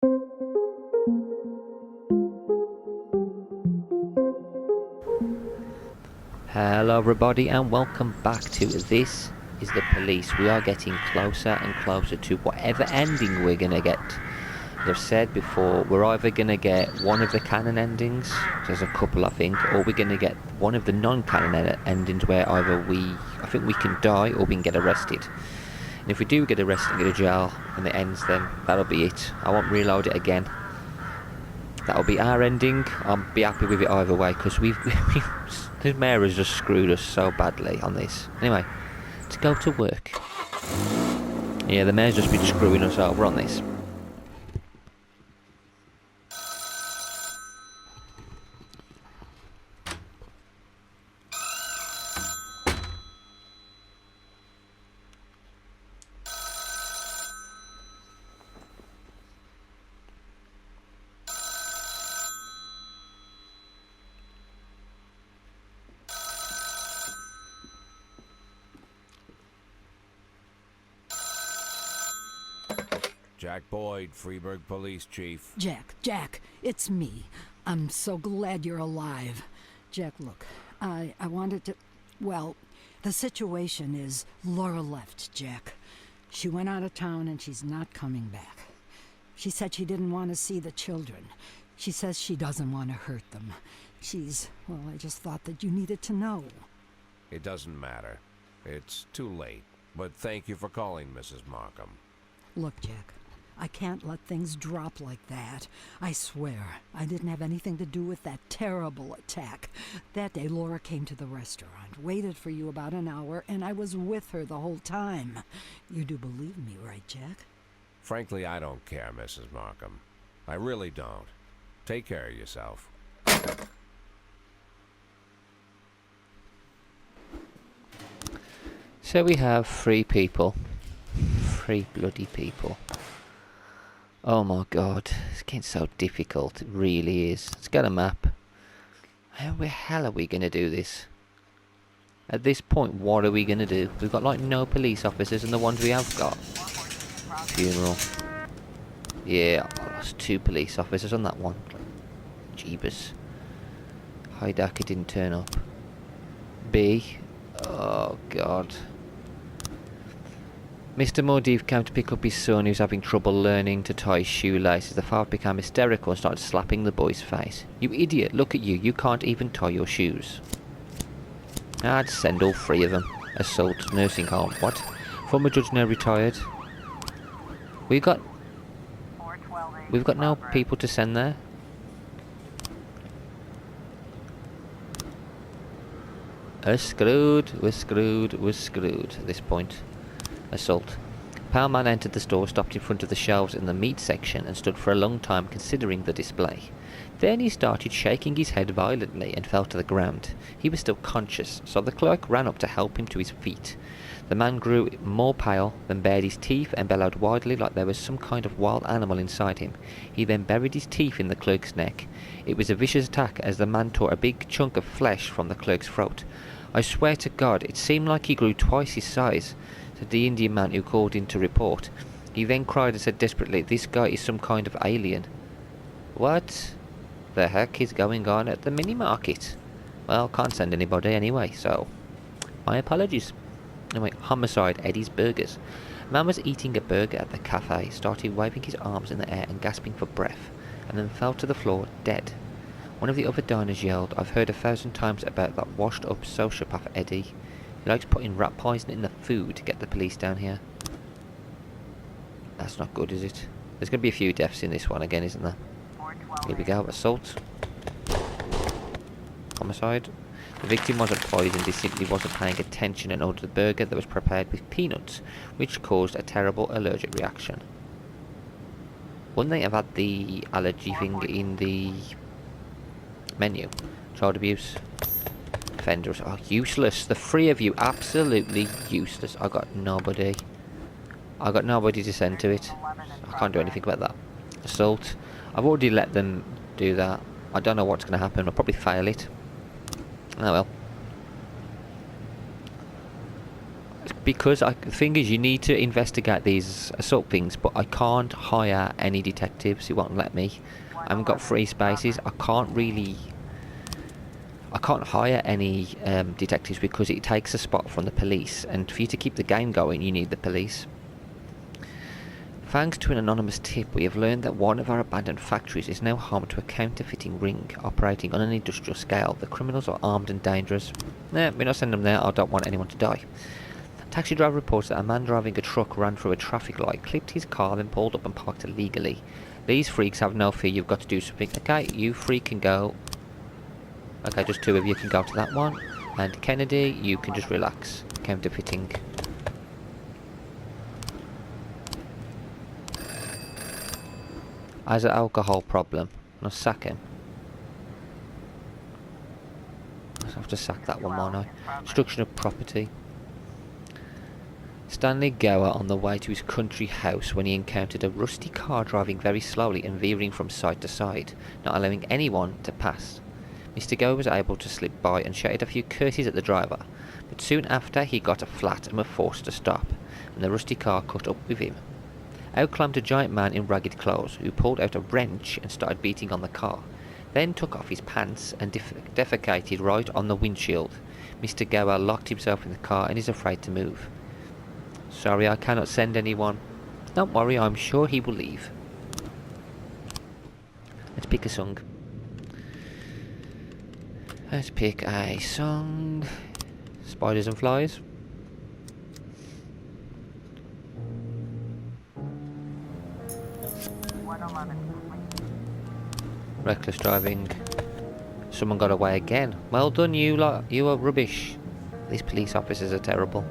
Hello everybody and welcome back to This is the Police. We are getting closer and closer to whatever ending we're going to get. As I've said before, we're either going to get one of the canon endings, there's a couple I think, or we're going to get one of the non-canon endings where either I think we can die or we can get arrested. And if we do get arrested and go to jail and it ends, then that'll be it. I won't reload it again. That'll be our ending. I'll be happy with it either way, because the mayor has just screwed us so badly on this. Anyway, let's go to work. Yeah, the mayor's just been screwing us over on this. Jack Boyd, Freeburg Police Chief. Jack, it's me. I'm so glad you're alive. Jack, look, I wanted to... Well, the situation is Laura left, Jack. She went out of town and she's not coming back. She said she didn't want to see the children. She says she doesn't want to hurt them. Well, I just thought that you needed to know. It doesn't matter. It's too late. But thank you for calling, Mrs. Markham. Look, Jack, I can't let things drop like that. I swear, I didn't have anything to do with that terrible attack. That day, Laura came to the restaurant, waited for you about an hour, and I was with her the whole time. You do believe me, right, Jack? Frankly, I don't care, Mrs. Markham. I really don't. Take care of yourself. So we have 3 people. 3 bloody people. Oh my god, it's getting so difficult, it really is. Let's get a map. How the hell are we going to do this? At this point, what are we going to do? We've got like no police officers, and the ones we have got. Funeral. Yeah, I lost 2 police officers on that one. Jeebus. Hidaka didn't turn up. B. Oh god. Mr. Mordeev came to pick up his son, who was having trouble learning to tie his shoelaces. The father became hysterical and started slapping the boy's face. You idiot, look at you, you can't even tie your shoes. I'd send all 3 of them. Assault, nursing home. What? Former judge now retired. We've got no people to send there. We're screwed at this point. Assault. Powman entered the store, stopped in front of the shelves in the meat section and stood for a long time considering the display. Then he started shaking his head violently and fell to the ground. He was still conscious, so the clerk ran up to help him to his feet. The man grew more pale, then bared his teeth and bellowed wildly like there was some kind of wild animal inside him. He then buried his teeth in the clerk's neck. It was a vicious attack as the man tore a big chunk of flesh from the clerk's throat. I swear to God, it seemed like he grew twice his size, said the Indian man who called in to report. He then cried and said desperately, "This guy is some kind of alien." What the heck is going on at the mini-market? Well, can't send anybody anyway, so my apologies. Anyway, homicide, Eddie's Burgers. A man was eating a burger at the cafe, started waving his arms in the air and gasping for breath, and then fell to the floor, dead. One of the other diners yelled, "I've heard 1,000 times about that washed-up sociopath Eddie. He likes putting rat poison in the food to get the police down here." That's not good, is it? There's going to be a few deaths in this one again, isn't there? Here we go. Assault. Homicide. The victim wasn't poisoned, he simply wasn't paying attention and ordered a burger that was prepared with peanuts, which caused a terrible allergic reaction. Wouldn't they have had the allergy thing in the menu? Child abuse. Offenders are useless. The 3 of you, absolutely useless. I got nobody to send to it. I can't do anything about that. Assault. I've already let them do that. I don't know what's going to happen. I'll probably fail it. Oh well. because the thing is, you need to investigate these assault things, but I can't hire any detectives. It won't let me. I haven't got free spaces. I can't hire any detectives because it takes a spot from the police, and for you to keep the game going, you need the police. Thanks to an anonymous tip, we have learned that one of our abandoned factories is now home to a counterfeiting ring operating on an industrial scale. The criminals are armed and dangerous. Nah, we're not sending them there. I don't want anyone to die. Taxi driver reports that a man driving a truck ran through a traffic light, clipped his car, then pulled up and parked illegally. These freaks have no fear. You've got to do something. Okay, you freak can go. Okay, just 2 of you can go to that one. And Kennedy, you can just relax. Counterfeiting. Has an alcohol problem. I'll sack him. I'll have to sack that one, won't I? Destruction of property. Stanley Gower on the way to his country house when he encountered a rusty car driving very slowly and veering from side to side, not allowing anyone to pass. Mr. Gower was able to slip by and shouted a few curses at the driver, but soon after he got a flat and was forced to stop, and the rusty car caught up with him. Out climbed a giant man in ragged clothes, who pulled out a wrench and started beating on the car, then took off his pants and defecated right on the windshield. Mr. Gower locked himself in the car and is afraid to move. Sorry, I cannot send anyone. Don't worry, I'm sure he will leave. Let's pick a song. Let's pick a song. Spiders and Flies. Reckless driving. Someone got away again. Well done, you lot. You are rubbish. These police officers are terrible.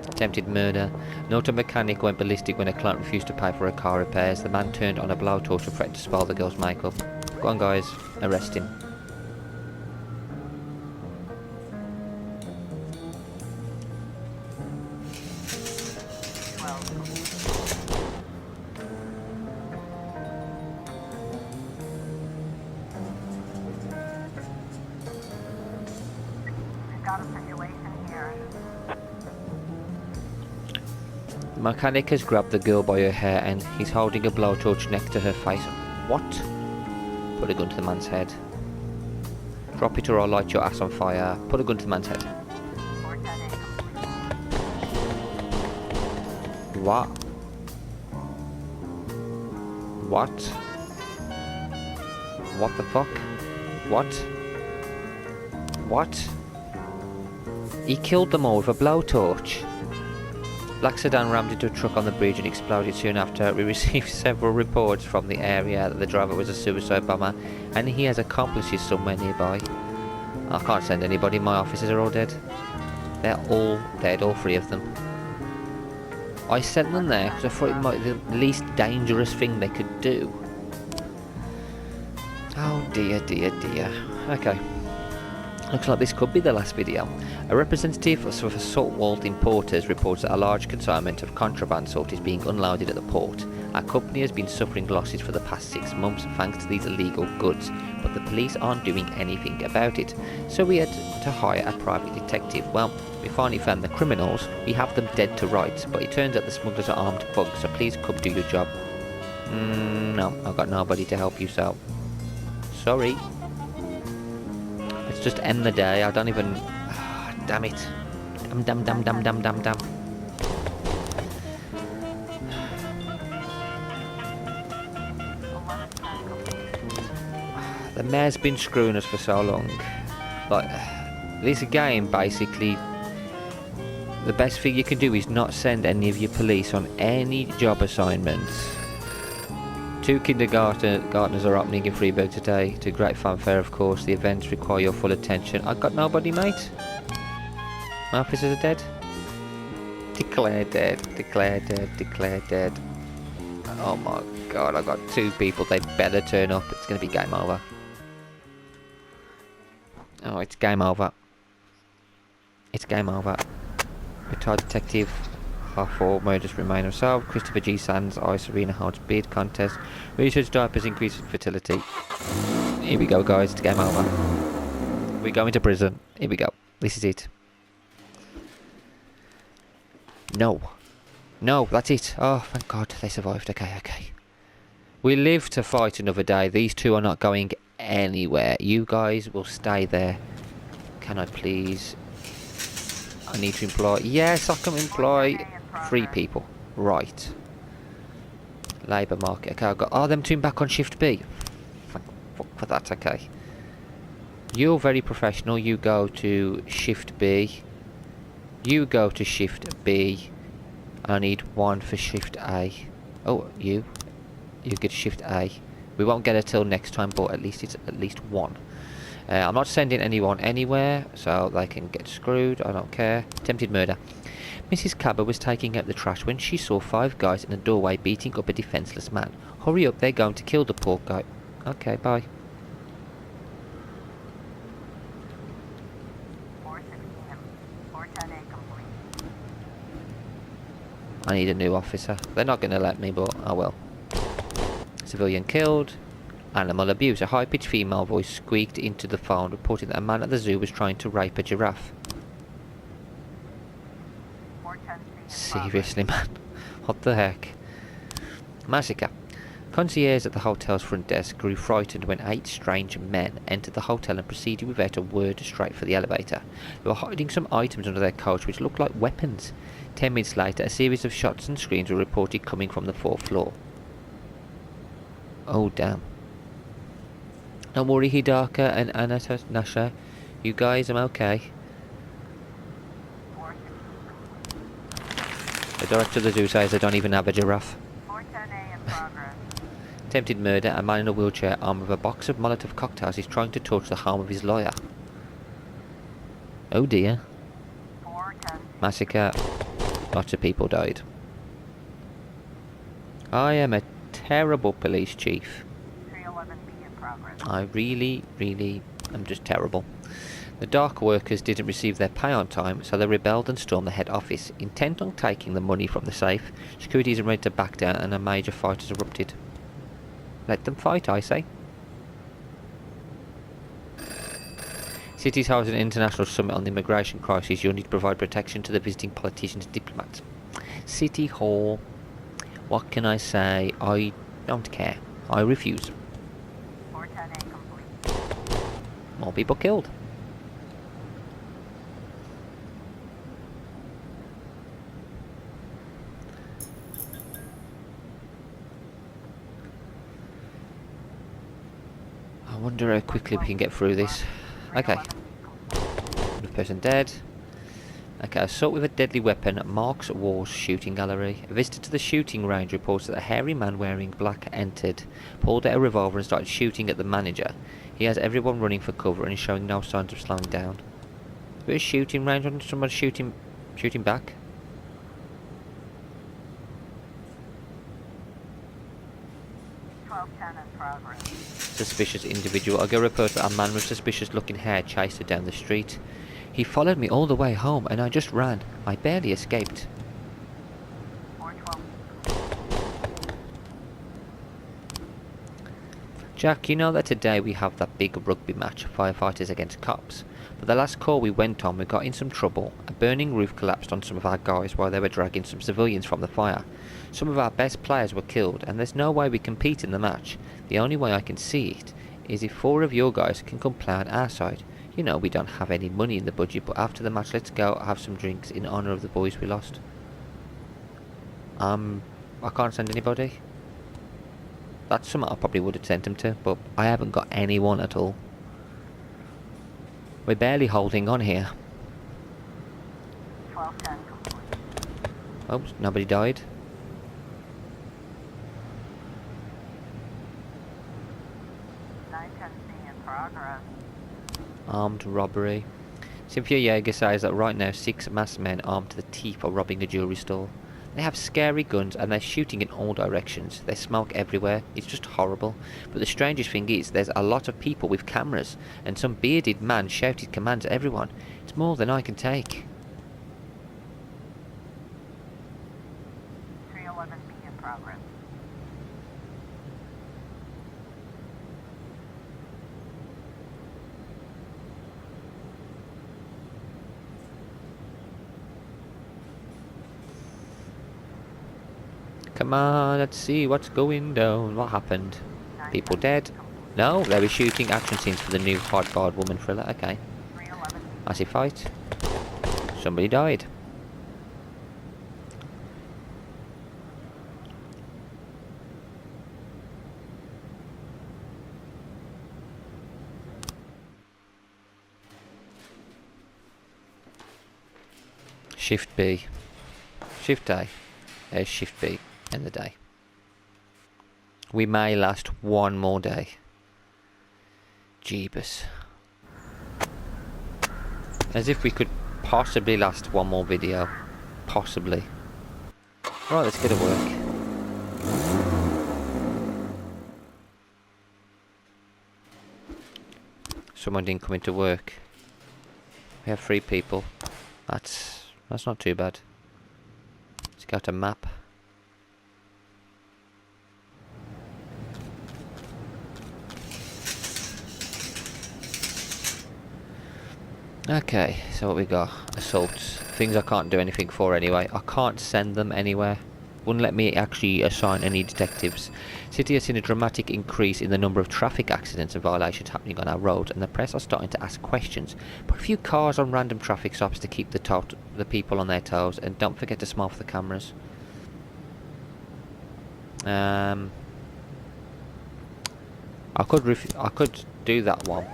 Attempted murder. An auto mechanic went ballistic when a client refused to pay for her car repairs. The man turned on a blowtorch and threatened to spoil the girl's makeup. Go on, guys. Arrest him. The mechanic has grabbed the girl by her hair and he's holding a blowtorch next to her face. What? Put a gun to the man's head. Drop it or I'll light your ass on fire. Put a gun to the man's head. What? What? What the fuck? What? What? He killed them all with a blowtorch. Black sedan rammed into a truck on the bridge and exploded soon after. We received several reports from the area that the driver was a suicide bomber and he has accomplices somewhere nearby. I can't send anybody, my officers are all dead. They're all dead, all 3 of them. I sent them there because I thought it might be the least dangerous thing they could do. Oh dear, dear, dear. Okay. Looks like this could be the last video. A representative of Salt Walt Importers reports that a large consignment of contraband salt is being unloaded at the port. Our company has been suffering losses for the past 6 months thanks to these illegal goods, but the police aren't doing anything about it. So we had to hire a private detective. Well, we finally found the criminals. We have them dead to rights, but it turns out the smugglers are armed thugs, so please come do your job. No, I've got nobody to help you, so... sorry. Let's just end the day. I don't even... damn it. Damn. The mayor's been screwing us for so long. Like, this game, basically, the best thing you can do is not send any of your police on any job assignments. 2 kindergartners are opening in Freeburg today, to great fanfare of course. The events require your full attention. I got nobody, mate. My officers are dead. Declare dead, declare dead, declare dead. Oh my god, I got 2 people, they better turn up. It's gonna be game over. Oh, it's game over. It's game over. Retired detective. Our 4 murders remain unsolved. Christopher G. Sands, Ice Arena holds beard contest. Research diapers increase fertility. Here we go, guys. It's game over. We're going to prison. Here we go. This is it. No. No, that's it. Oh, thank God they survived. Okay, okay. We live to fight another day. These two are not going anywhere. You guys will stay there. Can I please... I need to employ... Yes, I can employ 3 people. Right. Labour market. Okay, I've got... Oh, them two back on shift B. Fuck for that, okay. You're very professional. You go to shift B. You go to shift B. I need 1 for shift A. Oh, you get shift A. We won't get it till next time, but at least it's at least 1. I'm not sending anyone anywhere, so they can get screwed. I don't care. Attempted murder. Mrs. Cabot was taking out the trash when she saw 5 guys in the doorway beating up a defenceless man. Hurry up, they're going to kill the poor guy. Okay, bye. I need a new officer. They're not going to let me, but oh well. Civilian killed. Animal abuse. A high-pitched female voice squeaked into the phone, reporting that a man at the zoo was trying to rape a giraffe. Seriously, man. What the heck? Massacre. Concierge at the hotel's front desk grew frightened when 8 strange men entered the hotel and proceeded without a word straight for the elevator. They were hiding some items under their coach which looked like weapons. 10 minutes later, a series of shots and screams were reported coming from the 4th floor. Oh, damn. Don't worry, Hidaka and Nasha. You guys, I'm okay. The director of the zoo says they don't even have a giraffe. Attempted murder. A man in a wheelchair armed with a box of Molotov cocktails is trying to torch the home of his lawyer. Oh dear. Massacre. Lots of people died. I am a terrible police chief. I really am just terrible. The dock workers didn't receive their pay on time, so they rebelled and stormed the head office. Intent on taking the money from the safe, security isn't ready to back down and a major fight has erupted. Let them fight, I say. Cities house an international summit on the immigration crisis. You'll need to provide protection to the visiting politicians and diplomats. City Hall. What can I say? I don't care. I refuse. More people killed. I wonder how quickly we can get through this. Okay. One person dead. Okay, assault with a deadly weapon at Mark's Wars shooting gallery. A visitor to the shooting range reports that a hairy man wearing black entered, pulled out a revolver and started shooting at the manager. He has everyone running for cover and is showing no signs of slowing down. A bit of shooting range on someone shooting back. Suspicious individual. I'll go report that a man with suspicious looking hair chased her down the street. He followed me all the way home and I just ran. I barely escaped. Jack, you know that today we have that big rugby match, firefighters against cops. But the last call we went on, we got in some trouble. A burning roof collapsed on some of our guys while they were dragging some civilians from the fire. Some of our best players were killed, and there's no way we compete in the match. The only way I can see it is if 4 of your guys can come play on our side. You know we don't have any money in the budget, but after the match let's go have some drinks in honour of the boys we lost. I can't send anybody. That's something I probably would have sent him to, but I haven't got anyone at all. We're barely holding on here. Oh, nobody died. Armed robbery. Cynthia Yeager says that right now 6 masked men armed to the teeth are robbing a jewellery store. They have scary guns and they're shooting in all directions. There's smoke everywhere. It's just horrible. But the strangest thing is there's a lot of people with cameras and some bearded man shouted commands at everyone. It's more than I can take. 311B in progress. Come on, let's see what's going down. What happened? People dead? No, they were shooting action scenes for the new hard-barred woman thriller. Okay. I see fight. Somebody died. Shift B. Shift A. There's Shift B. End the day. We may last one more day. Jeebus. As if we could possibly last one more video. Possibly. Right, let's get to work. Someone didn't come into work. We have 3 people. That's not too bad. Let's go to map. Okay, so what we got? Assaults. Things I can't do anything for anyway. I can't send them anywhere. Wouldn't let me actually assign any detectives. City has seen a dramatic increase in the number of traffic accidents and violations happening on our roads, and the press are starting to ask questions. Put a few cars on random traffic stops to keep the people on their toes, and don't forget to smile for the cameras. I could do that one.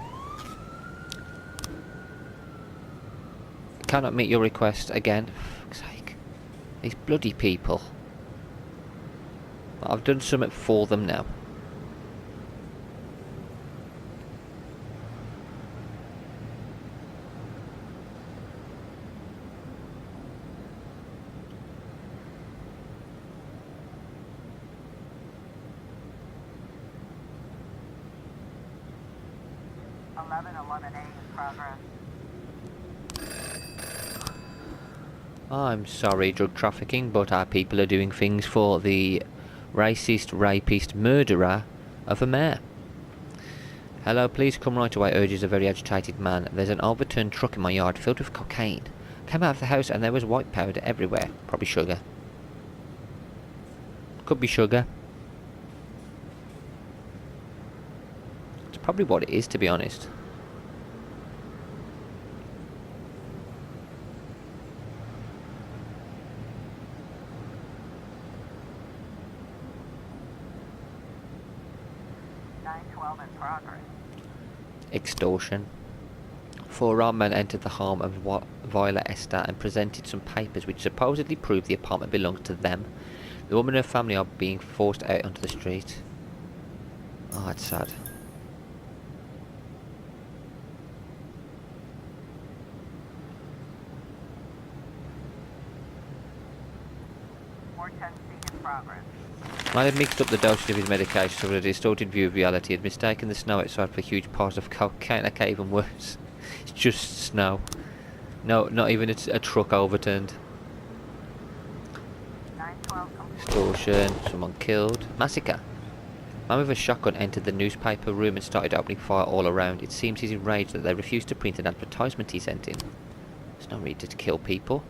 Cannot meet your request again. For fuck's sake. These bloody people. I've done something for them now. I'm sorry, drug trafficking, but our people are doing things for the racist, rapist murderer of a mayor. Hello, please come right away, urges a very agitated man. There's an overturned truck in my yard filled with cocaine. Came out of the house and there was white powder everywhere. Probably sugar. Could be sugar. It's probably what it is, to be honest. Extortion. 4 armed men entered the home of Viola Esther and presented some papers which supposedly prove the apartment belongs to them. The woman and her family are being forced out onto the street. Oh, that's sad. I had mixed up the dosage of his medication so that a distorted view of reality had mistaken the snow outside for huge piles of cocaine. Okay, even worse. It's just snow. No, not even a truck overturned. Extortion, someone killed. Massacre. Man with a shotgun entered the newspaper room and started opening fire all around. It seems he's enraged that they refused to print an advertisement he sent in. There's no reason to kill people.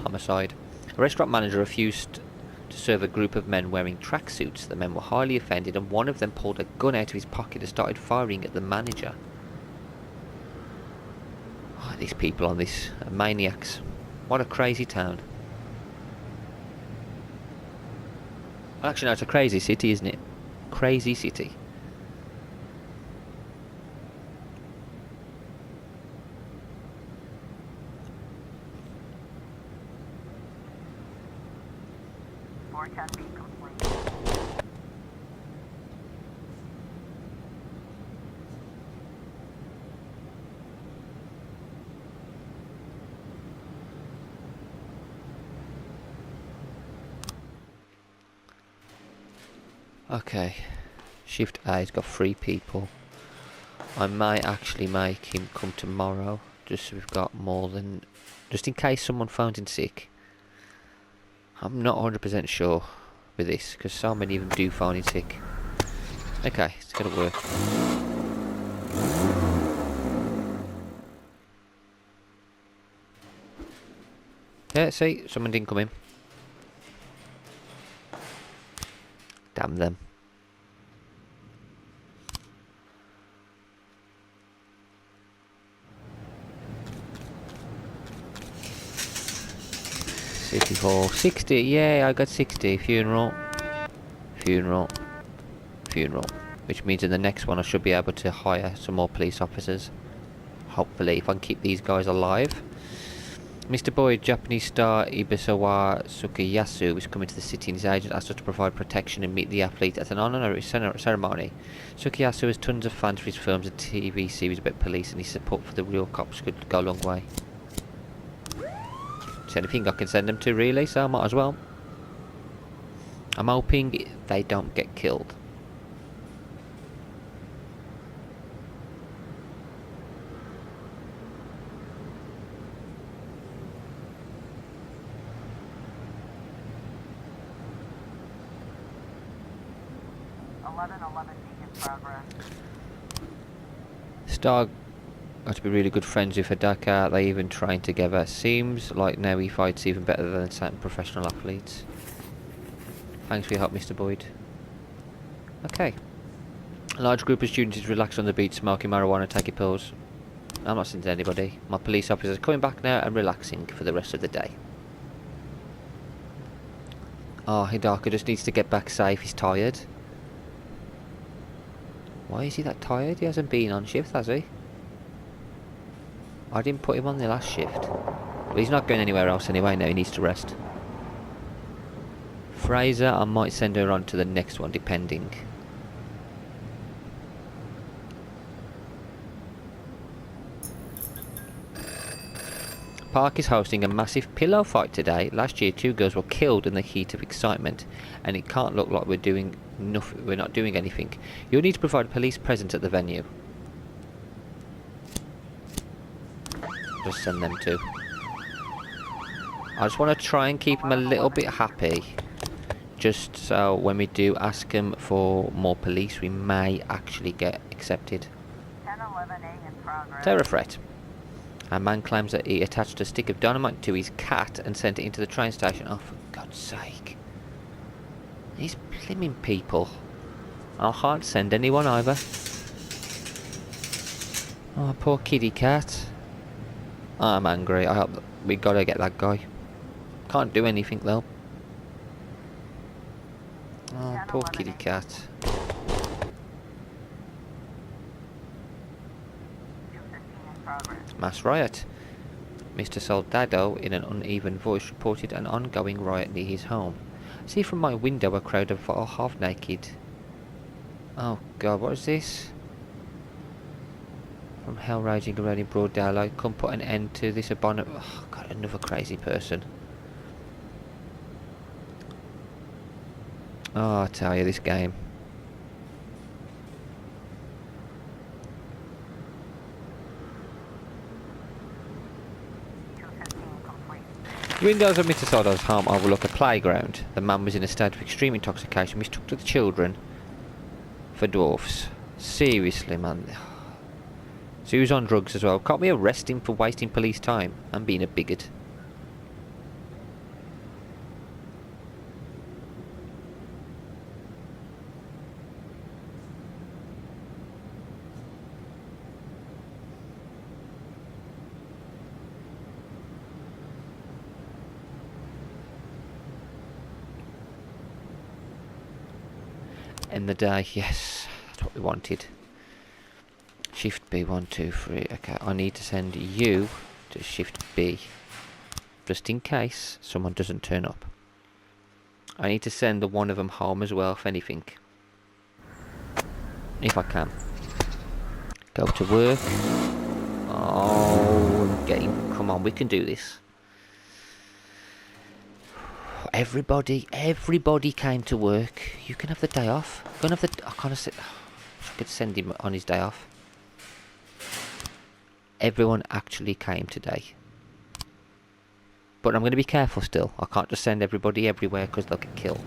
Homicide. A restaurant manager refused to serve a group of men wearing tracksuits. The men were highly offended and one of them pulled a gun out of his pocket and started firing at the manager. Oh, these people on this are maniacs. What a crazy town. Well, actually no, it's a crazy city, isn't it? Crazy city. Okay, Shift A's got 3 people. I may actually make him come tomorrow, just so we've got more than... just in case someone phones in sick. I'm not 100% sure with this, because so many of them do phone in sick. Okay, it's gonna work. Yeah, see, someone didn't come in. Damn them. City Hall. 60, yeah, I got 60. Funeral. Funeral. Funeral. Which means in the next one I should be able to hire some more police officers. Hopefully, if I can keep these guys alive. Mr. Boyd, Japanese star Ibisawa Tsukuyasu is coming to the city, and his agent asked us to provide protection and meet the athlete at an honorary ceremony. Tsukuyasu has tons of fans for his films and TV series about police, and his support for the real cops could go a long way. It's anything I can send them to, really, so I might as well. I'm hoping they don't get killed. Star got to be really good friends with Hidaka. They even train together. Seems like now he fights even better than certain professional athletes. Thanks for your help, Mr. Boyd. Okay. A large group of students is relaxed on the beach, smoking marijuana, taking pills. I'm not sending anybody. My police officers are coming back now and relaxing for the rest of the day. Oh, Hidaka just needs to get back safe. He's tired. Why is he that tired? He hasn't been on shift, has he? I didn't put him on the last shift. But he's not going anywhere else anyway now. He needs to rest. Fraser, I might send her on to the next one, depending. Park is hosting a massive pillow fight today. Last year, 2 girls were killed in the heat of excitement, and it can't look like we're not doing anything. You'll need to provide police presence at the venue. Just send them to. I just want to try and keep them a little bit happy, just so when we do ask them for more police, we may actually get accepted. 1011A in progress. Terror threat. A man claims that he attached a stick of dynamite to his cat and sent it into the train station. Oh, for God's sake. These blimmin' people. I can't send anyone either. Oh, poor kitty cat. I'm angry. I hope we gotta get that guy. Can't do anything though. Oh, poor kitty cat. Mass riot. Mr. Soldado, in an uneven voice, reported an ongoing riot near his home. I see from my window a crowd of half-naked... Oh God, what is this? From hell raging around in broad daylight, come put an end to this abominable... Oh God, another crazy person. Oh, I tell you, this game. Windows of Mr. Soldado's home overlook a playground. The man was in a state of extreme intoxication, mistook the children for dwarfs. Seriously, man. So he was on drugs as well. Can't we arrest him for wasting police time and being a bigot? In the day, yes, that's what we wanted. Shift B, 1, 2, 3. Okay, I need to send you to Shift B, just in case someone doesn't turn up. I need to send the one of them home as well, if anything. If I can. Go to work. Oh, game. Come on, we can do this. Everybody came to work. You can have the day off. Go and have the... I kind of said... I could send him on his day off. everyone actually came today. But I'm going to be careful still. I can't just send everybody everywhere because they'll get killed.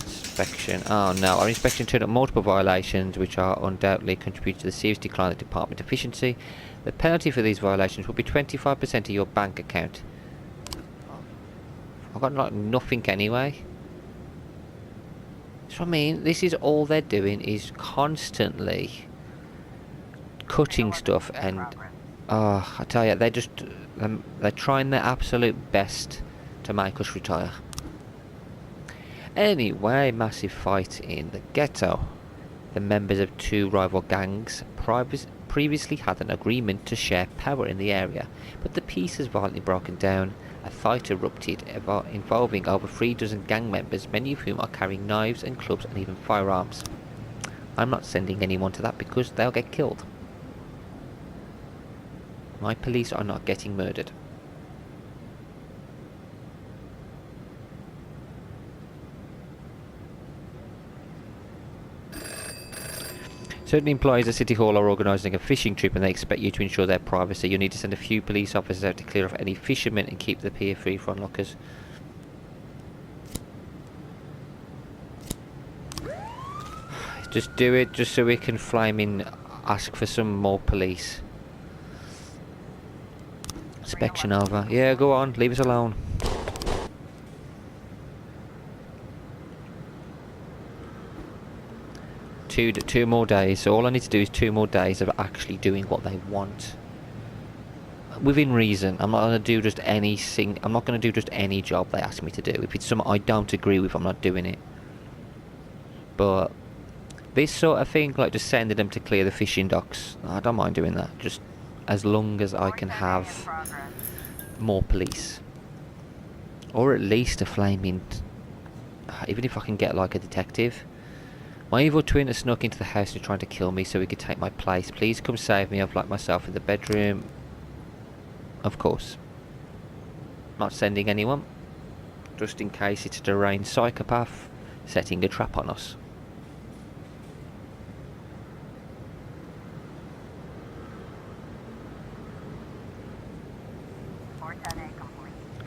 Inspection. Oh no, our inspection turned up multiple violations which are undoubtedly contributing to the serious decline of department efficiency. The penalty for these violations will be 25% of your bank account. I've got like nothing anyway. So I mean, this is all they're doing is constantly cutting stuff, and I tell you, they're trying their absolute best to make us retire. Anyway, massive fight in the ghetto. The members of two rival gangs previously had an agreement to share power in the area, but the peace has violently broken down. A fight erupted involving over 3 dozen gang members, many of whom are carrying knives and clubs and even firearms. I'm not sending anyone to that because they'll get killed. My police are not getting murdered. Certain employees at City Hall are organising a fishing trip and they expect you to ensure their privacy. You need to send a few police officers out to clear off any fishermen and keep the pier free for onlookers. Just do it just so we can flaming ask for some more police. Inspection over. Yeah, go on, leave us alone. Two more days. So all I need to do is 2 more days of actually doing what they want, within reason. I'm not going to do just I'm not going to do just any job they ask me to do. If it's something I don't agree with, I'm not doing it. But this sort of thing, like just sending them to clear the fishing docks, I don't mind doing that. Just as long as I can have more police, or at least a flaming. Even if I can get like a detective. My evil twin has snuck into the house and trying to kill me so he could take my place. Please come save me. I've locked myself in the bedroom. Of course. Not sending anyone. Just in case it's a deranged psychopath setting a trap on us.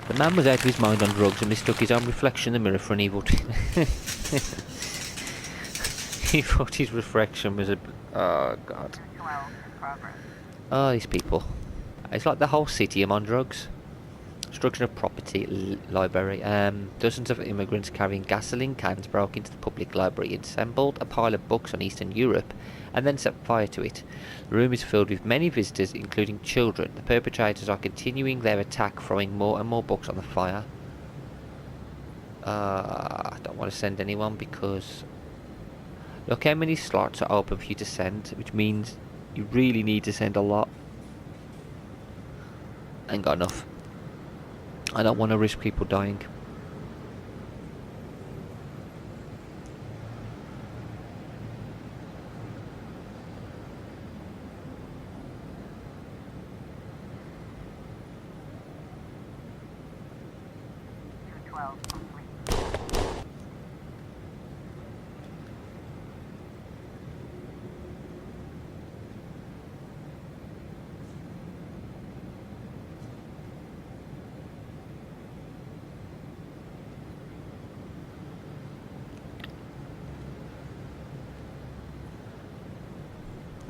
The man was out of his mind on drugs and mistook his own reflection in the mirror for an evil twin. He thought his reflection was a... Oh, God. Oh, these people. It's like the whole city are on drugs. Destruction of property, library. Dozens of immigrants carrying gasoline cans broke into the public library, assembled a pile of books on Eastern Europe, and then set fire to it. The room is filled with many visitors, including children. The perpetrators are continuing their attack, throwing more and more books on the fire. I don't want to send anyone because... Look how many slots are open for you to send, which means you really need to send a lot. Ain't got enough. I don't want to risk people dying.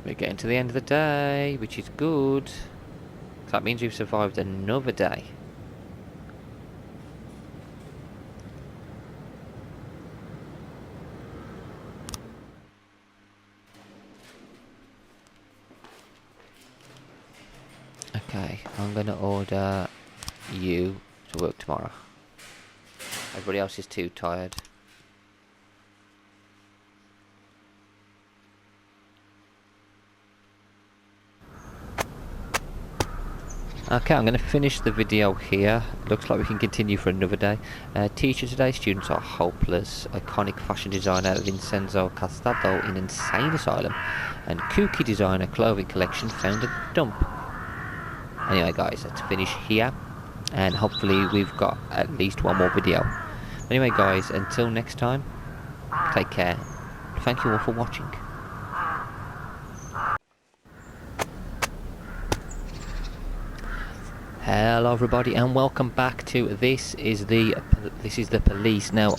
We're getting to the end of the day, which is good. That means we've survived another day. Okay, I'm gonna order you to work tomorrow. Everybody else is too tired. Okay, I'm going to finish the video here. Looks like we can continue for another day. Teacher today, students are hopeless. Iconic fashion designer Vincenzo Castaldo in insane asylum. And kooky designer clothing collection found a dump. Anyway guys, let's finish here. And hopefully we've got at least one more video. Anyway guys, until next time, take care. Thank you all for watching. Hello everybody and welcome back to This is the Police. Now,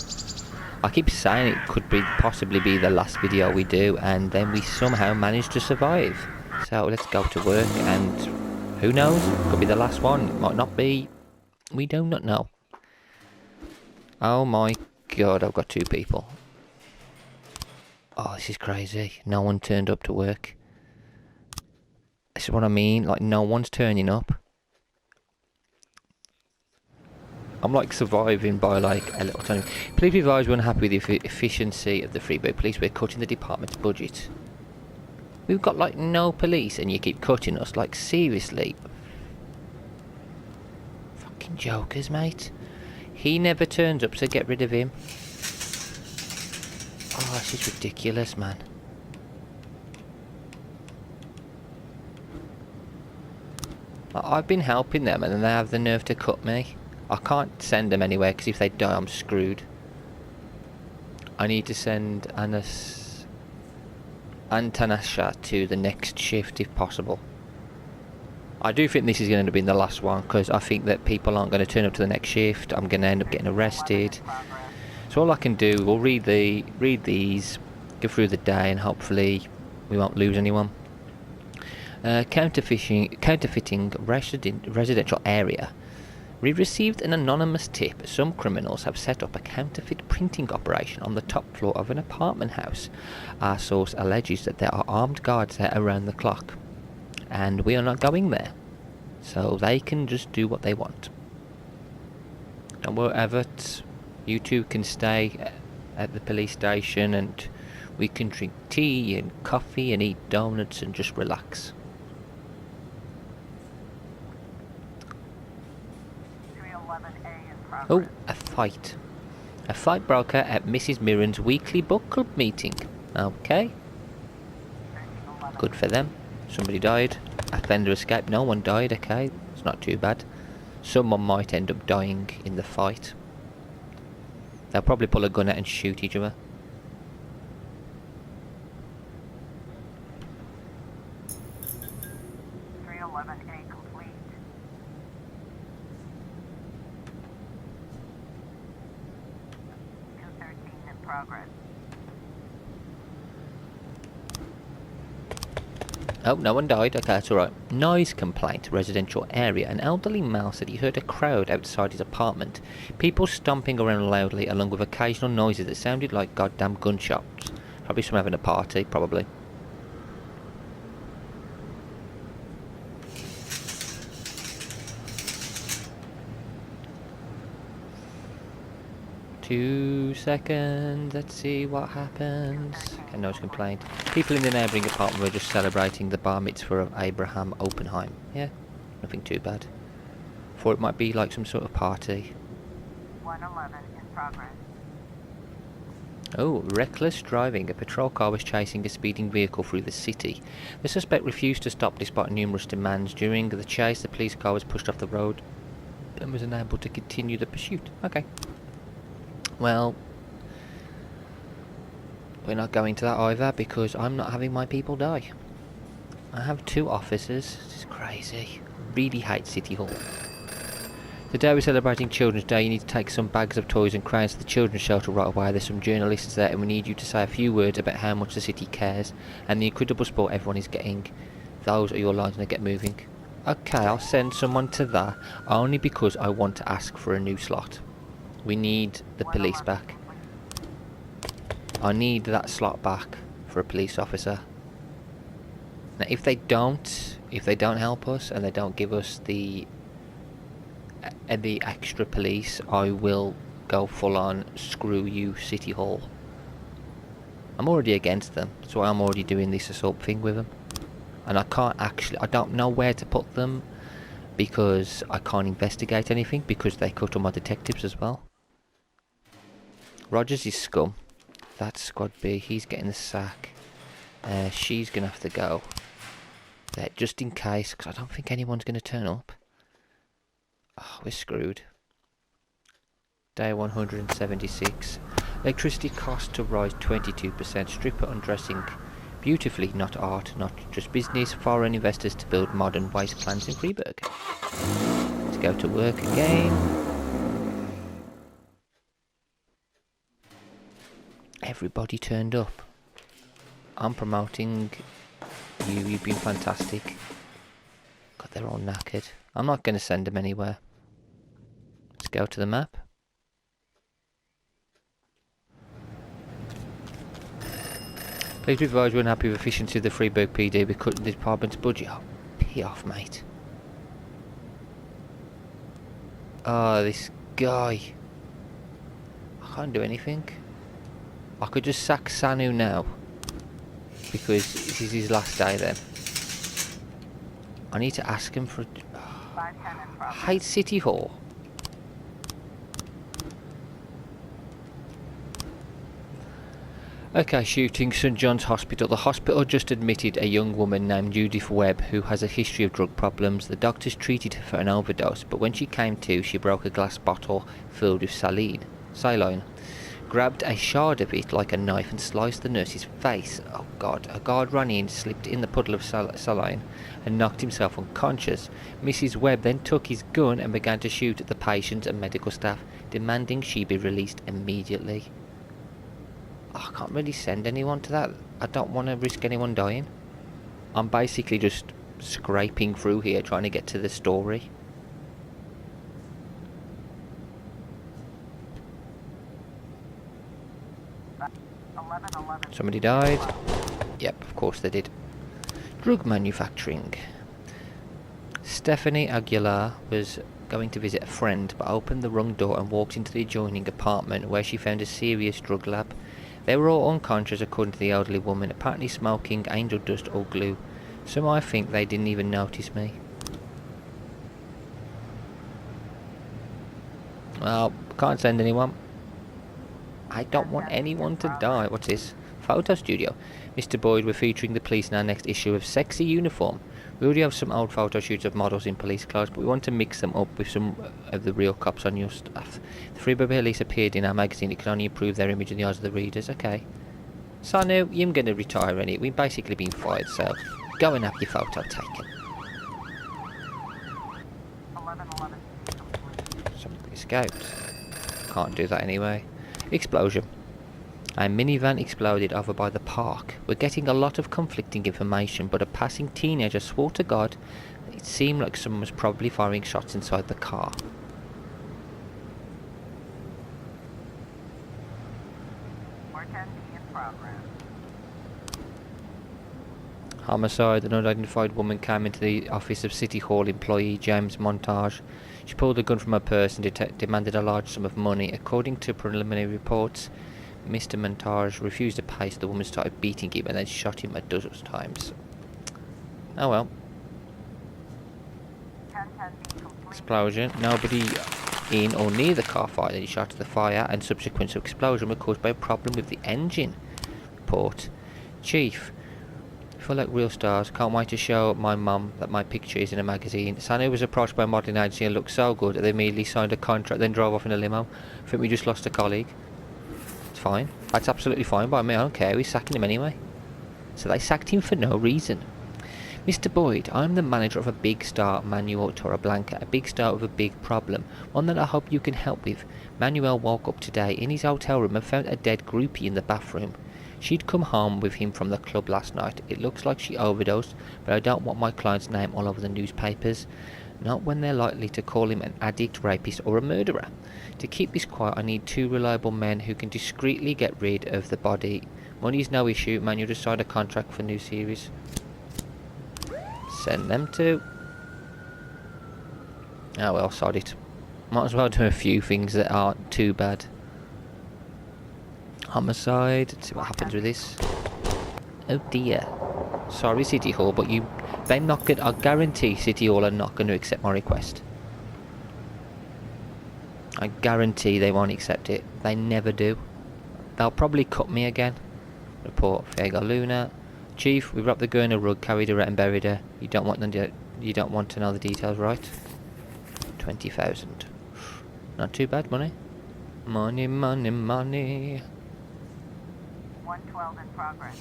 I keep saying it could be possibly be the last video we do, and then we somehow managed to survive. So let's go to work, and who knows, could be the last one, it might not be, we do not know. Oh my god, I've got 2 people. Oh, this is crazy, no one turned up to work. This is what I mean, like no one's turning up. I'm like surviving by like a little tiny... Please be advised we're unhappy with the efficiency of the Freeburg Police. We're cutting the department's budget. We've got like no police and you keep cutting us. Like seriously. Fucking jokers, mate. He never turns up, so get rid of him. Oh, this is ridiculous, man. I've been helping them and then they have the nerve to cut me. I can't send them anywhere because if they die I'm screwed. I need to send Antanasha to the next shift if possible. I do think this is going to be the last one because I think that people aren't going to turn up to the next shift. I'm going to end up getting arrested. So all I can do, we'll read these, go through the day, and hopefully we won't lose anyone. Counterfeiting residential area. We received an anonymous tip. Some criminals have set up a counterfeit printing operation on the top floor of an apartment house. Our source alleges that there are armed guards there around the clock. And we are not going there. So they can just do what they want. Don't worry, Everett. You two can stay at the police station and we can drink tea and coffee and eat donuts and just relax. Oh, a fight. A fight broke out at Mrs. Mirren's weekly book club meeting. Okay. Good for them. Somebody died. Offender escaped. No one died. Okay. It's not too bad. Someone might end up dying in the fight. They'll probably pull a gun out and shoot each other. Oh, no one died. Okay, that's alright. Noise complaint. Residential area. An elderly male said he heard a crowd outside his apartment. People stomping around loudly, along with occasional noises that sounded like goddamn gunshots. Probably someone having a party, probably. Two seconds, let's see what happens. Okay, noise complaint. People in the neighbouring apartment were just celebrating the bar mitzvah of Abraham Oppenheim. Yeah, nothing too bad. Thought it might be like some sort of party. 111 in progress. Oh, reckless driving. A patrol car was chasing a speeding vehicle through the city. The suspect refused to stop despite numerous demands. During the chase, the police car was pushed off the road and was unable to continue the pursuit. Okay. Well, we're not going to that either because I'm not having my people die. I have 2 officers. This is crazy. Really hate City Hall. Today we're celebrating Children's Day. You need to take some bags of toys and crayons to the children's shelter right away. There's some journalists there and we need you to say a few words about how much the city cares and the incredible support everyone is getting. Those are your lines and they get moving. Okay, I'll send someone to that only because I want to ask for a new slot. We need the police back. I need that slot back for a police officer. Now if they don't help us and they don't give us the extra police, I will go full on screw you City Hall. I'm already against them, so I'm already doing this assault thing with them. And I don't know where to put them because I can't investigate anything because they cut all my detectives as well. Rogers is scum. That's Squad B. He's getting the sack. She's going to have to go there just in case, because I don't think anyone's going to turn up. Oh, we're screwed. Day 176. Electricity cost to rise 22%. Stripper undressing beautifully, not art, not just business. Foreign investors to build modern waste plants in Freeburg. go to work again. Everybody turned up. I'm promoting you. You've been fantastic. God, they're all knackered. I'm not going to send them anywhere. Let's go to the map. Please be advised we're unhappy with the efficiency of the Freeburg PD. We're cutting the department's budget. Oh, pee off, mate. Oh, this guy. I can't do anything. I could just sack Sanu now. Because this is his last day then. I need to ask him for... 510 in I progress. hate City Hall. Okay, shooting St John's Hospital. The hospital just admitted a young woman named Judith Webb who has a history of drug problems. The doctors treated her for an overdose, but when she came to, she broke a glass bottle filled with saline, grabbed a shard of it like a knife and sliced the nurse's face. Oh God, a guard ran in, slipped in the puddle of saline and knocked himself unconscious. Mrs Webb then took his gun and began to shoot at the patients and medical staff, demanding she be released immediately. I can't really send anyone to that. I don't want to risk anyone dying. I'm basically just scraping through here trying to get to the story. Somebody died. Yep, of course they did. Drug manufacturing. Stephanie Aguilar was going to visit a friend but opened the wrong door and walked into the adjoining apartment where she found a serious drug lab. They were all unconscious according to the elderly woman, apparently smoking angel dust or glue. Some I think they didn't even notice me. Well, can't send anyone. I don't want anyone to die. What's this? Photo studio. Mr. Boyd, we're featuring the police in our next issue of Sexy Uniform. We already have some old photo shoots of models in police clothes, but we want to mix them up with some of the real cops on your staff. The Freeburg Police appeared in our magazine. It can only improve their image in the eyes of the readers. Okay. So now, you're going to retire any. We've basically been fired, so go and have your photo taken. 1111 complete. Somebody escaped. Can't do that anyway. Explosion. A minivan exploded over by the park. We're getting a lot of conflicting information, but a passing teenager swore to God that it seemed like someone was probably firing shots inside the car. in progress. Homicide. An unidentified woman came into the office of City Hall employee James Montage. She pulled a gun from her purse and demanded a large sum of money. According to preliminary reports, Mr. Montage refused to pay, so the woman started beating him and then shot him a dozen times. Oh well. 1010 complete. Explosion. Nobody in or near the car fire. Then he shot the fire and subsequent explosion were caused by a problem with the engine. Report. Chief. Feel like real stars. Can't wait to show my mum that my picture is in a magazine. Sanu was approached by a modelling agency and looked so good that they immediately signed a contract, then drove off in a limo. I think we just lost a colleague. It's fine. That's absolutely fine by me. I don't care. We're sacking him anyway. So they sacked him for no reason. Mr. Boyd, I'm the manager of a big star, Manuel Torreblanca. A big star with a big problem. One that I hope you can help with. Manuel woke up today in his hotel room and found a dead groupie in the bathroom. She'd come home with him from the club last night. It looks like she overdosed, but I don't want my client's name all over the newspapers. Not when they're likely to call him an addict, rapist or a murderer. To keep this quiet, I need 2 reliable men who can discreetly get rid of the body. Money's no issue. Manuel just signed a contract for a new series. Send them to... Oh well, sod it. Might as well do a few things that aren't too bad. Homicide. Let's see what happens with this. Oh dear. Sorry, City Hall, but they're not going. I guarantee City Hall are not going to accept my request. I guarantee they won't accept it. They never do. They'll probably cut me again. Report. Fiego Luna. Chief, we wrapped the girl in a rug, carried her out and buried her. You don't want to know the details, right? 20,000. Not too bad money. Money, money, money. 112 in progress.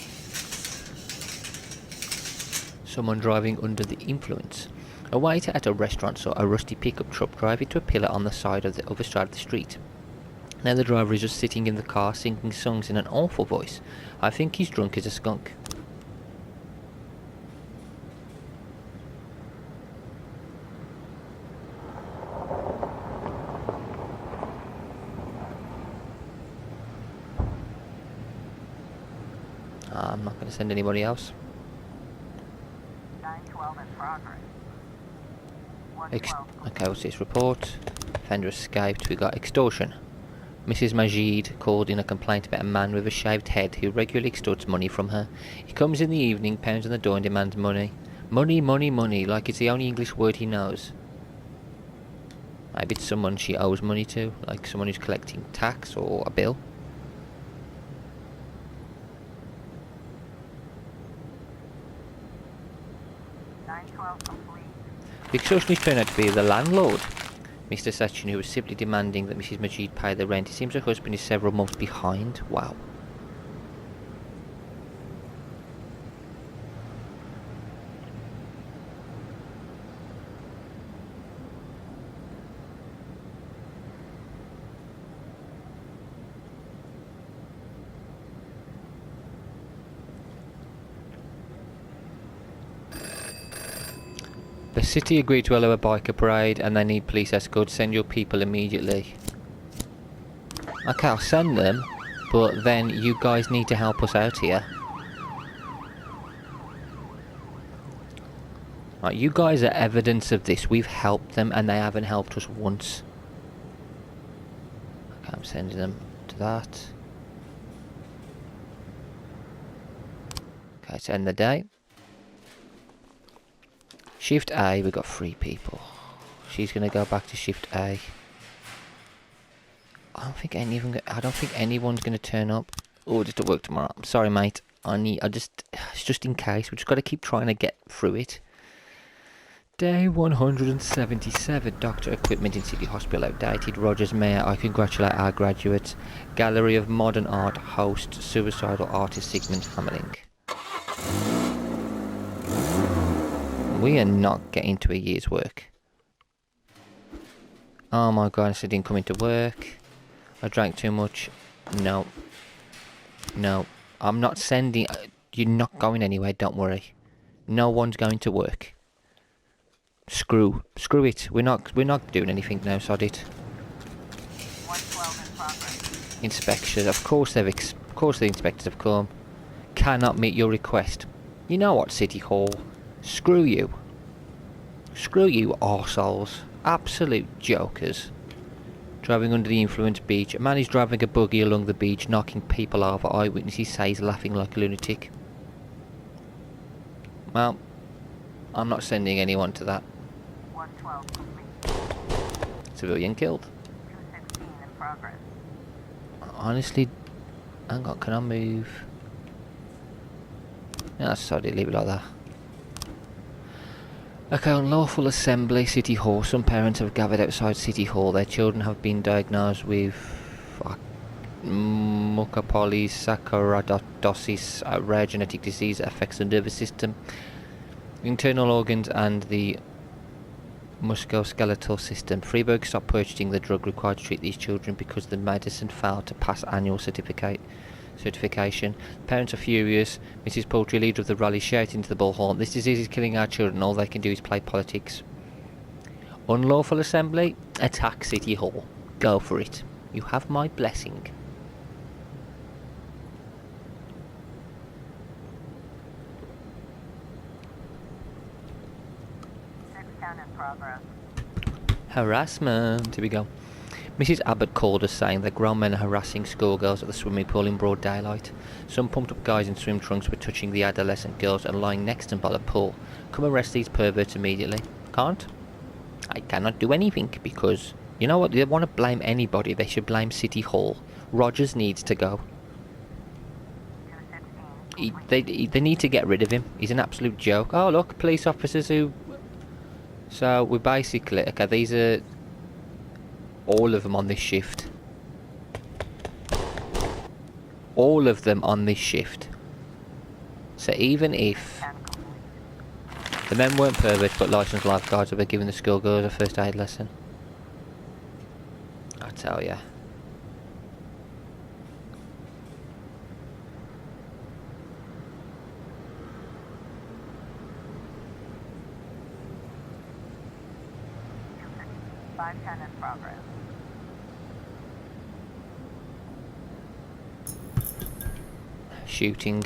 Someone driving under the influence. A waiter at a restaurant saw a rusty pickup truck drive into a pillar on the side of the other side of the street. Now the driver is just sitting in the car singing songs in an awful voice. I think he's drunk as a skunk. I'm not going to send anybody else. 912 in progress. Ex 112. okay, what's this report? Offender escaped. We got extortion. Mrs. Majid called in a complaint about a man with a shaved head who regularly extorts money from her. He comes in the evening, pounds on the door and demands money. Money, money, money, like it's the only English word he knows. Maybe it's someone she owes money to, like someone who's collecting tax or a bill. Complete. The extortionist turned out to be the landlord, Mr. Sachin, who was simply demanding that Mrs. Majid pay the rent. It seems her husband is several months behind. Wow. The city agreed to allow a biker parade and they need police escort. Send your people immediately. Okay, I'll send them, but then you guys need to help us out here. Right, you guys are evidence of this. We've helped them and they haven't helped us once. Okay, I'm sending them to that. Okay, let's end the day. Shift A, we got 3 people. She's gonna go back to Shift A. I don't think anyone's gonna turn up. Oh, just at work tomorrow. I'm sorry, mate. it's just in case. We just gotta keep trying to get through it. Day 177. Doctor equipment in City Hospital outdated. Rogers Mayor, I congratulate our graduates. Gallery of Modern Art host suicidal artist Sigmund Hammerling. We are not getting to a year's work. Oh my god, I still didn't come into work. I drank too much. No. No. I'm not sending... You're not going anywhere, don't worry. No one's going to work. Screw it. We're not doing anything now, sod it. 112 in progress. Inspections. Of course the inspectors have come. Cannot meet your request. You know what, City Hall? Screw you. Screw you, arseholes. Absolute jokers. Driving under the influence beach. A man is driving a buggy along the beach, knocking people over. Eyewitnesses say he's laughing like a lunatic. Well, I'm not sending anyone to that. 112 complete. Civilian killed. 216 in progress. Honestly, hang on, can I move? No, sorry, leave it like that. Okay, unlawful assembly, City Hall. Some parents have gathered outside City Hall. Their children have been diagnosed with mucopolysaccharidosis, a rare genetic disease that affects the nervous system, internal organs and the musculoskeletal system. Freiburg stopped purchasing the drug required to treat these children because the medicine failed to pass annual certification. Parents are furious. Mrs. Poultry, leader of the rally, shouted into the bullhorn, "This disease is killing our children. All they can do is play politics." Unlawful assembly? Attack City Hall. Go for it. You have my blessing. In progress. Harassment. Here we go. Mrs. Abbott called us saying that grown men are harassing schoolgirls at the swimming pool in broad daylight. Some pumped up guys in swim trunks were touching the adolescent girls and lying next to them by the pool. Come arrest these perverts immediately. Can't? I cannot do anything because, you know what, they want to blame anybody, they should blame City Hall. Rogers needs to go. 216 They need to get rid of him. He's an absolute joke. Oh look, police officers who... So we basically... Okay, these are... all of them on this shift. All of them on this shift. So even if... The men weren't perverts, but licensed lifeguards who were giving the schoolgirls a first aid lesson. I tell ya. Five ten in progress. Shooting.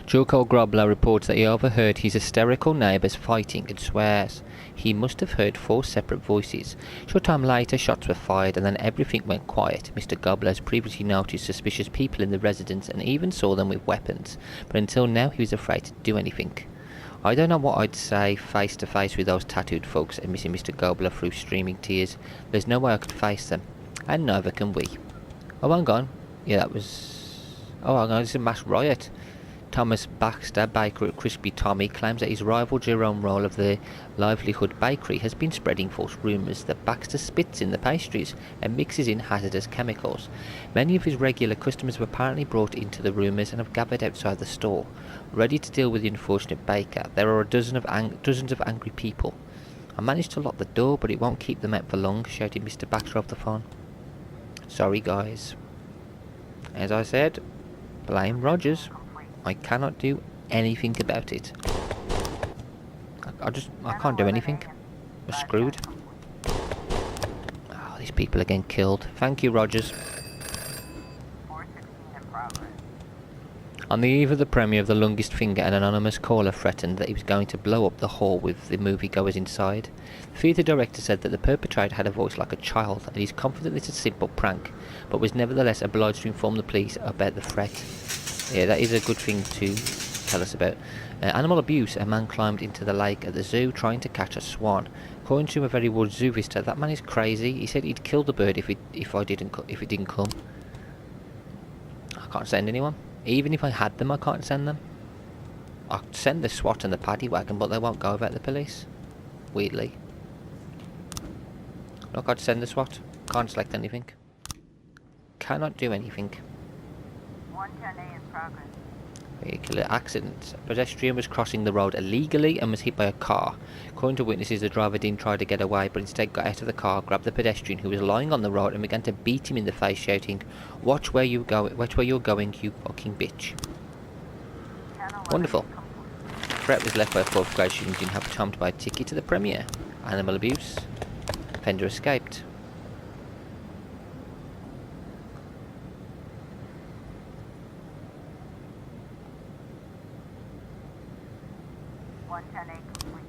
Joko Grobler reports that he overheard his hysterical neighbours fighting and swears he must have heard 4 separate voices. Short time later, shots were fired and then everything went quiet. Mr. Gobler has previously noticed suspicious people in the residence and even saw them with weapons, but until now he was afraid to do anything. I don't know what I'd say face to face with those tattooed folks, admitted Mr. Gobler through streaming tears. There's no way I could face them, and neither can we. Oh, hang on. Yeah, that was... Oh, hang on, it's a mass riot. Thomas Baxter, baker at Crispy Tommy, claims that his rival Jerome Roll of the Livelihood Bakery has been spreading false rumours that Baxter spits in the pastries and mixes in hazardous chemicals. Many of his regular customers have apparently brought into the rumours and have gathered outside the store, ready to deal with the unfortunate baker. There are dozens of angry people. I managed to lock the door, but it won't keep them out for long, shouted Mr. Baxter off the phone. Sorry, guys. As I said, blame Rogers. I cannot do anything about it. I can't do anything. We're screwed. Oh, these people are getting killed. Thank you, Rogers. 416 in progress. On the eve of the premiere of The Longest Finger, an anonymous caller threatened that he was going to blow up the hall with the moviegoers inside. The theatre director said that the perpetrator had a voice like a child, and he's confident it's a simple prank, but was nevertheless obliged to inform the police about the threat. Yeah, that is a good thing to tell us about. Animal abuse. A man climbed into the lake at the zoo trying to catch a swan. According to a very wood zoo visitor, that man is crazy. He said he'd kill the bird if it didn't come. I can't send anyone. Even if I had them, I can't send them. I'd send the SWAT and the paddy wagon, but they won't go without the police. Weirdly. Look, I'd send the SWAT. Can't select anything. Cannot do anything. 110A in progress. Vehicular accident. A pedestrian was crossing the road illegally and was hit by a car. According to witnesses, the driver didn't try to get away, but instead got out of the car, grabbed the pedestrian who was lying on the road and began to beat him in the face, shouting, watch where you're going, you fucking bitch. 1011 Wonderful. complete. Threat was left by a 4th grade student who didn't have time to buy a ticket to the premiere. Animal abuse. Offender escaped. complete.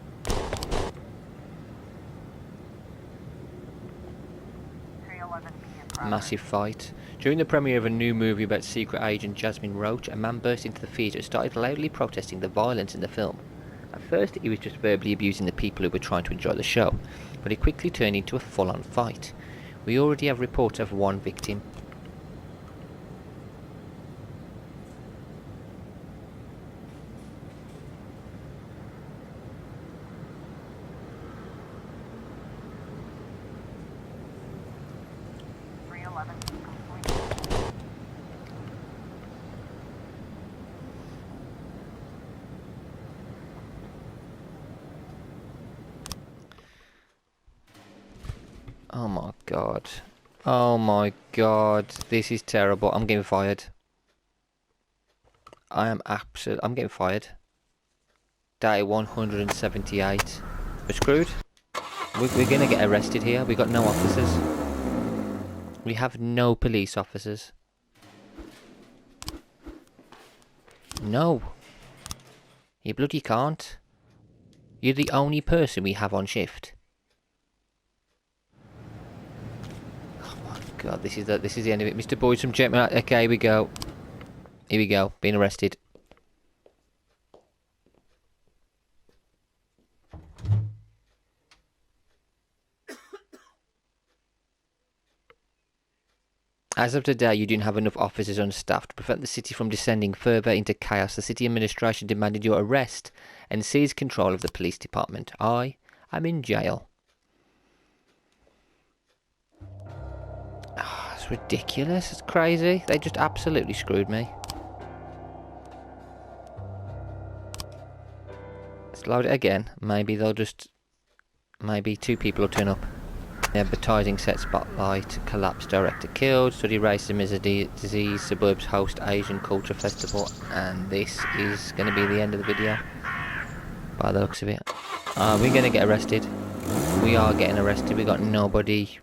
311B in progress. Massive fight. During the premiere of a new movie about secret agent Jasmine Roach, a man burst into the theatre and started loudly protesting the violence in the film. At first, he was just verbally abusing the people who were trying to enjoy the show, but it quickly turned into a full-on fight. We already have reports of 1 victim. Oh my god. Oh my god. This is terrible. I'm getting fired. I'm getting fired. Day 178. We're screwed. We're gonna get arrested here. We got no officers. We have no police officers. No. You bloody can't. You're the only person we have on shift. God, this is the end of it. Mr. Boyd from Jetman. Okay, here we go. Here we go. Being arrested. As of today, you didn't have enough officers on staff to prevent the city from descending further into chaos. The city administration demanded your arrest and seized control of the police department. I am in jail. It's ridiculous. It's crazy. They just absolutely screwed me. Let's load it again. Maybe they'll just... Maybe 2 people will turn up. Advertising set spotlight, collapse director killed, study racism is a disease, suburbs host Asian culture festival, and this is going to be the end of the video, by the looks of it. We're going to get arrested. We are getting arrested, we got nobody.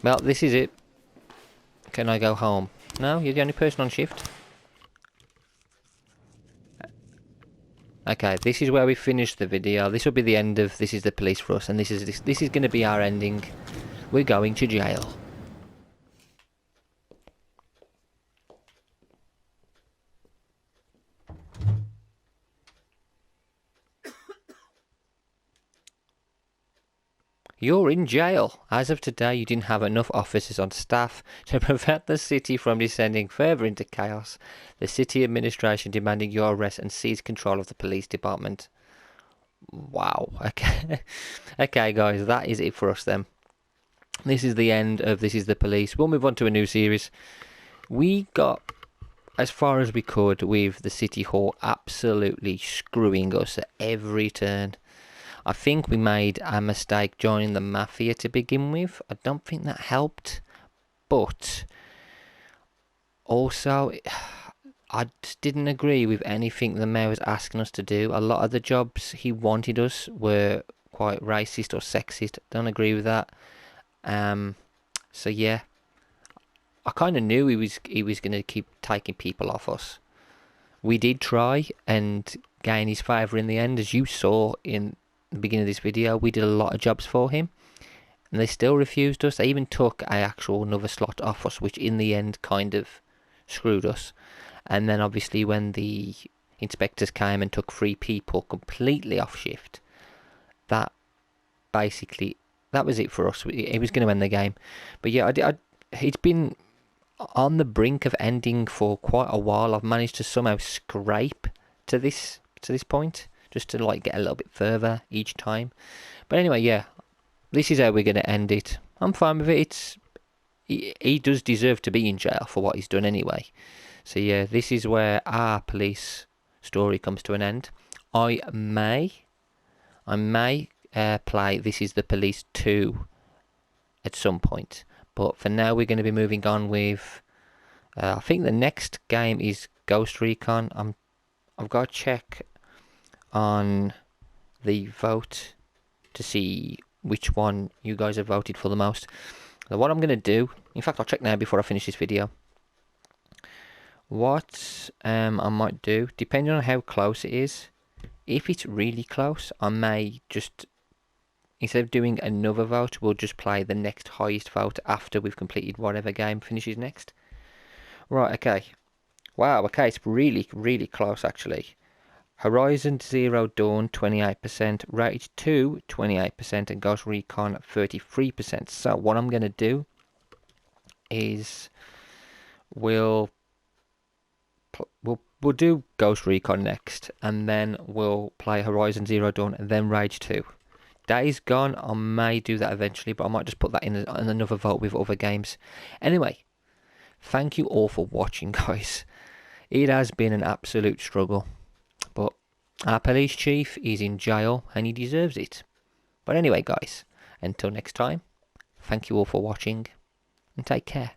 Well, this is it. Can I go home? No, you're the only person on shift. Okay, this is where we finish the video. This will be the end of This Is the Police for us, and this is going to be our ending. We're going to jail. You're in jail. As of today, you didn't have enough officers on staff to prevent the city from descending further into chaos. The city administration demanding your arrest and seize control of the police department. Wow. Okay. Okay, guys, that is it for us then. This is the end of This Is the Police. We'll move on to a new series. We got as far as we could with the City Hall absolutely screwing us at every turn. I think we made a mistake joining the Mafia to begin with. I don't think that helped. But also, I just didn't agree with anything the mayor was asking us to do. A lot of the jobs he wanted us were quite racist or sexist. Don't agree with that. So yeah, I kind of knew he was going to keep taking people off us. We did try and gain his favour in the end, as you saw in the beginning of this video. We did a lot of jobs for him, and they still refused us. They even took another slot off us, which in the end kind of screwed us. And then obviously when the inspectors came and took 3 people completely off shift, that was it for us. It was going to end the game. But yeah, it's been on the brink of ending for quite a while. I've managed to somehow scrape to this point, just to like get a little bit further each time. But anyway, yeah, this is how we're going to end it. I'm fine with it. He does deserve to be in jail for what he's done anyway. So yeah, this is where our police story comes to an end. I may play This Is the Police 2 at some point. But for now, we're going to be moving on with... I think the next game is Ghost Recon. I've got to check on the vote to see which one you guys have voted for the most. So what I'm going to do... In fact, I'll check now before I finish this video. What I might do, depending on how close it is, if it's really close, I may just... Instead of doing another vote, we'll just play the next highest vote after we've completed whatever game finishes next. Right, okay. Wow, okay, it's really, really close actually. Horizon Zero Dawn 28%, Rage 2 28%, and Ghost Recon 33%. So what I'm going to do is we'll do Ghost Recon next, and then we'll play Horizon Zero Dawn and then Rage 2. Days Gone, I may do that eventually, but I might just put that in another vote with other games. Anyway, thank you all for watching, guys. It has been an absolute struggle, but our police chief is in jail and he deserves it. But anyway, guys, until next time, thank you all for watching and take care.